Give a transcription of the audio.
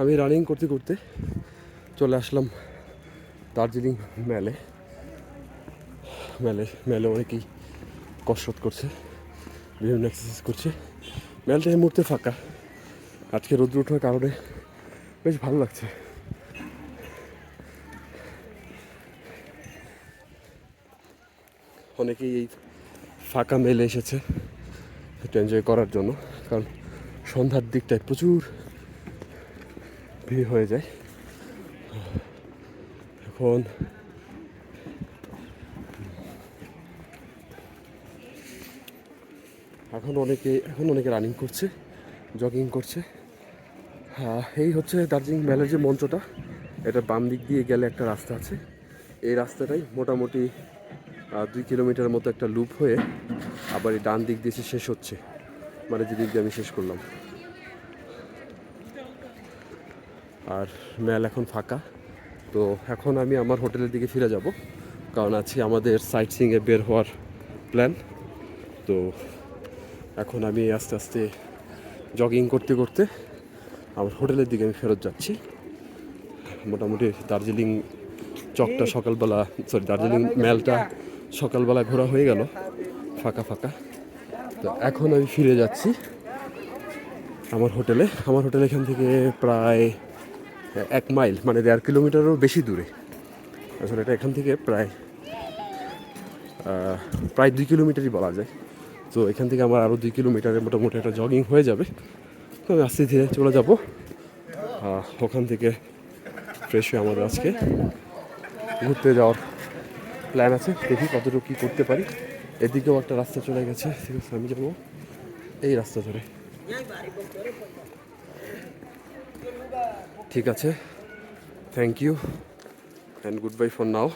আমি রানিং করতে করতে চলে আসলাম দার্জিলিং মেলে। মেলে অনেকেই কসরত করছে, বিভিন্ন এক্সারসাইজ করছে। মেলটা এই মুহূর্তে ফাঁকা। আজকে রোদ্র ওঠার কারণে বেশ ভালো লাগছে। অনেকেই এই ফাঁকা মেলে এসেছে একটু এনজয় করার জন্য, কারণ সন্ধ্যার দিকটায় প্রচুর ভিড় হয়ে যায়। এখন অনেকে রানিং করছে, জগিং করছে। এই হচ্ছে দার্জিলিং মেলের যে মঞ্চটা, এটা বাম দিক দিয়ে গেলে একটা রাস্তা আছে। এই রাস্তাটাই মোটামুটি 2 কিলোমিটার মতো একটা লুপ হয়ে আবার এই ডান দিক দিয়ে শেষ হচ্ছে, মানে যে দিক দিয়ে আমি শেষ করলাম। আর মেল এখন ফাঁকা। তো এখন আমি আমার হোটেলের দিকে ফিরে যাব, কারণ আছে আমাদের সাইট সিইংয়ে বের হওয়ার প্ল্যান। তো এখন আমি আস্তে আস্তে জগিং করতে করতে আমার হোটেলের দিকে আমি ফেরত যাচ্ছি। মোটামুটি দার্জিলিং চকটা দার্জিলিং মেলটা সকালবেলা ঘোরা হয়ে গেল, ফাঁকা ফাঁকা। তো এখন আমি ফিরে যাচ্ছি আমার হোটেলে। এখান থেকে প্রায় 1 মাইল, মানে 1.5 কিলোমিটারও বেশি দূরে। আসলে এটা এখান থেকে প্রায় 2 কিলোমিটারই বলা যায়। তো এখান থেকে আমার আরও 2 কিলোমিটারের মোটামুটি একটা জগিং হয়ে যাবে। তো আমি আস্তে ধীরে চলে যাব। ওখান থেকে ফ্রেশ হয়ে আমাদের আজকে ঘুরতে যাওয়ার প্ল্যান আছে। দেখি কতটুকু কী করতে পারি। এদিকেও একটা রাস্তা চলে গেছে, ঠিক আছে, আমি যাবো এই রাস্তা ধরে। ঠিক আছে, thank you and good bye for now.